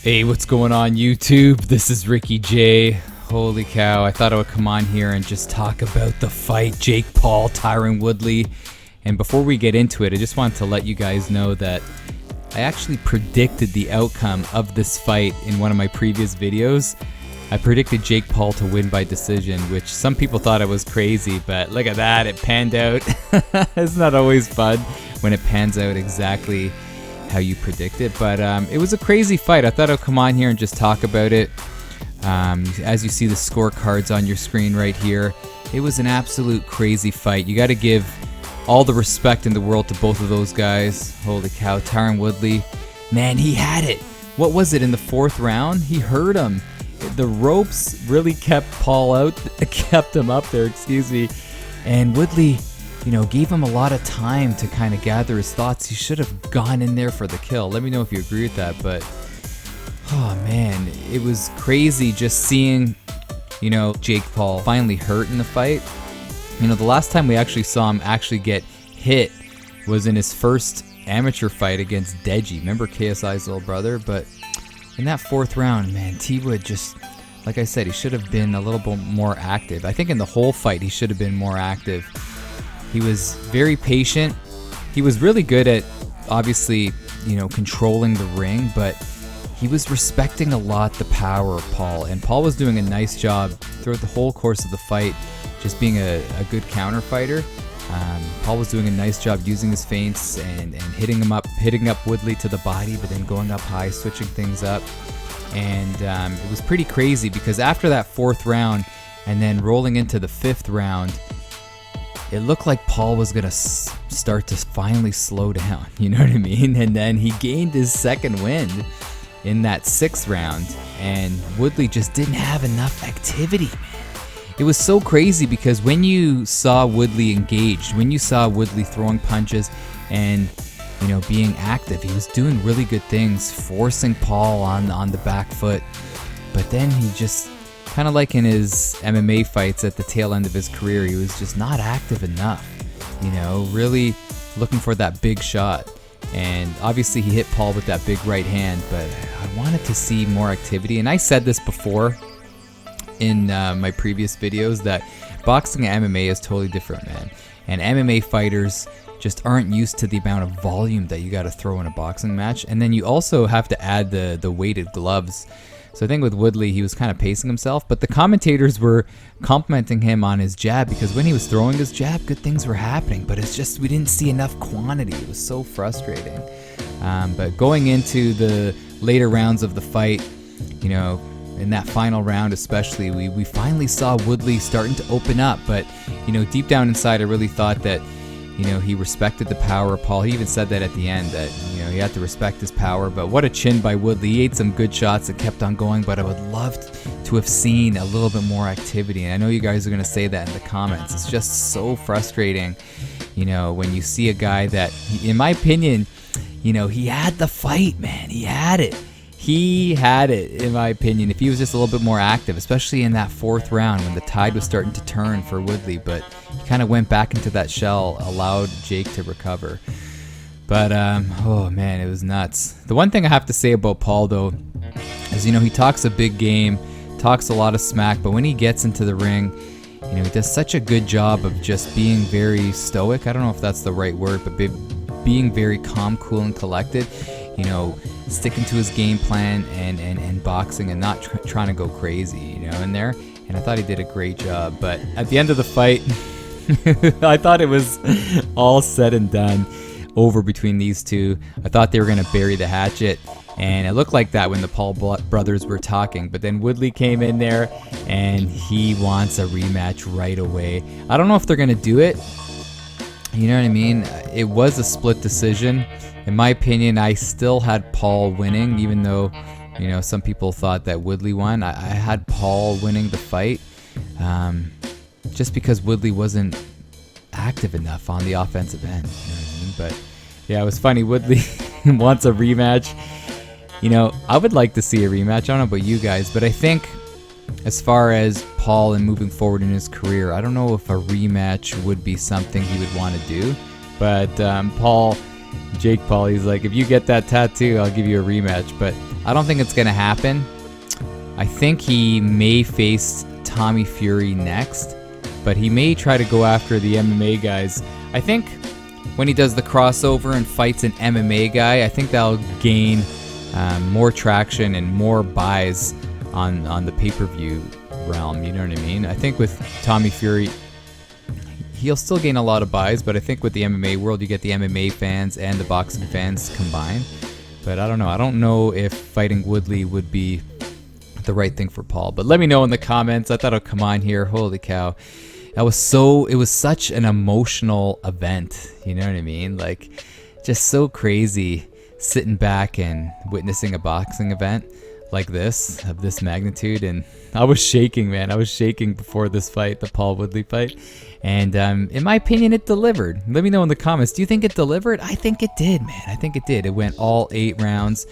Hey, what's going on YouTube? This is Ricky J. Holy cow, I thought I would come on here and just talk about the fight, Jake Paul, Tyron Woodley. And before we get into it, I just wanted to let you guys know that I actually predicted the outcome of this fight in one of my previous videos. I predicted Jake Paul to win by decision, which some people thought I was crazy, but look at that, it panned out. It's not always fun when it pans out exactly how you predict it, but it was a crazy fight. I thought I'd come on here and just talk about it. As you see the scorecards on your screen right here, it was an absolute crazy fight. You got to give all the respect in the world to both of those guys. Holy cow, Tyron Woodley, man, he had it. What was it in the fourth round? He hurt him. The ropes really kept Paul out, kept him up there, excuse me. And Woodley, you know, gave him a lot of time to kind of gather his thoughts. He should have gone in there for the kill. Let me know if you agree with that, but oh man, it was crazy just seeing, you know, Jake Paul finally hurt in the fight. You know, the last time we actually saw him actually get hit was in his first amateur fight against Deji. Remember KSI's little brother? But in that fourth round, man, T-Wood just, like I said, he should have been a little bit more active. I think in the whole fight, he should have been more active. He was very patient. He was really good at, obviously, you know, controlling the ring, but he was respecting a lot the power of Paul. And Paul was doing a nice job throughout the whole course of the fight, just being a good counter fighter. Paul was doing a nice job using his feints and hitting up Woodley to the body, but then going up high, switching things up. And it was pretty crazy because after that fourth round and then rolling into the fifth round, it looked like Paul was going to start to finally slow down, you know what I mean? And then he gained his second win in that sixth round, and Woodley just didn't have enough activity, man. It was so crazy because when you saw Woodley engaged, when you saw Woodley throwing punches and, you know, being active, he was doing really good things, forcing Paul on the back foot. But then he just, kind of like in his MMA fights at the tail end of his career, he was just not active enough, you know, really looking for that big shot. And obviously he hit Paul with that big right hand, but I wanted to see more activity. And I said this before in my previous videos that boxing and MMA is totally different, man. And MMA fighters just aren't used to the amount of volume that you got to throw in a boxing match. And then you also have to add the weighted gloves. So I think with Woodley, he was kind of pacing himself, but the commentators were complimenting him on his jab because when he was throwing his jab, good things were happening, but it's just we didn't see enough quantity. It was so frustrating. But going into the later rounds of the fight, you know, in that final round especially, we finally saw Woodley starting to open up, but, you know, deep down inside, I really thought that, you know, he respected the power of Paul. He even said that at the end, that, you know, he had to respect his power. But what a chin by Woodley. He ate some good shots that kept on going, but I would love to have seen a little bit more activity. And I know you guys are going to say that in the comments. It's just so frustrating, you know, when you see a guy that, in my opinion, you know, he had the fight, man. He had it. He had it, in my opinion, if he was just a little bit more active, especially in that fourth round when the tide was starting to turn for Woodley. But he kind of went back into that shell, allowed Jake to recover. But, oh man, it was nuts. The one thing I have to say about Paul, though, is, you know, he talks a big game, talks a lot of smack, but when he gets into the ring, you know, he does such a good job of just being very stoic. I don't know if that's the right word, but being very calm, cool, and collected. You know, sticking to his game plan and boxing and not trying to go crazy, you know, in there. And I thought he did a great job. But at the end of the fight, I thought it was all said and done over between these two. I thought they were going to bury the hatchet. And it looked like that when the Paul brothers were talking. But then Woodley came in there and he wants a rematch right away. I don't know if they're going to do it. You know what I mean? It was a split decision. In my opinion, I still had Paul winning, even though, you know, some people thought that Woodley won. I had Paul winning the fight just because Woodley wasn't active enough on the offensive end. You know what I mean? But yeah, it was funny. Woodley wants a rematch. You know, I would like to see a rematch. I don't know about you guys, but I think as far as Paul and moving forward in his career, I don't know if a rematch would be something he would want to do. But Jake Paul, he's like, if you get that tattoo, I'll give you a rematch. But I don't think it's going to happen. I think he may face Tommy Fury next, but he may try to go after the MMA guys. I think when he does the crossover and fights an MMA guy, I think that'll gain more traction and more buys on the pay-per-view realm, you know what I mean? I think with Tommy Fury, he'll still gain a lot of buys, but I think with the MMA world, you get the MMA fans and the boxing fans combined. But I don't know. I don't know if fighting Woodley would be the right thing for Paul. But let me know in the comments. I thought I'd come on here. Holy cow. It was such an emotional event. You know what I mean? Like, just so crazy sitting back and witnessing a boxing event like this, of this magnitude. And I was shaking, man. I was shaking before this fight, the Paul Woodley fight. And in my opinion, it delivered. Let me know in the comments. Do you think it delivered? I think it did, man. I think it did. It went all 8 rounds.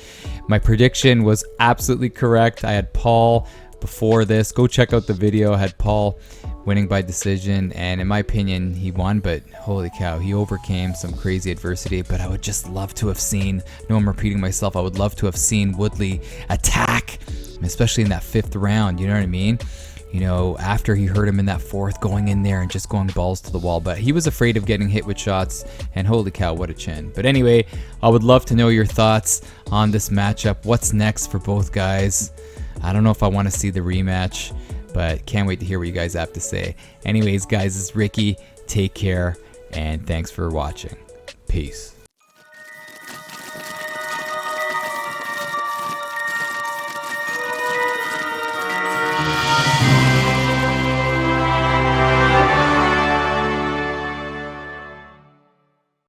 My prediction was absolutely correct. I had Paul before this. Go check out the video. I had Paul winning by decision. And in my opinion, he won. But holy cow, he overcame some crazy adversity. But I would just love to have seen, I know I'm repeating myself, I would love to have seen Woodley attack, especially in that 5th round. You know what I mean? You know, after he hurt him in that 4th, going in there and just going balls to the wall. But he was afraid of getting hit with shots, and holy cow, what a chin. But anyway, I would love to know your thoughts on this matchup. What's next for both guys? I don't know if I want to see the rematch, but can't wait to hear what you guys have to say. Anyways, guys, it's Ricky. Take care, and thanks for watching. Peace.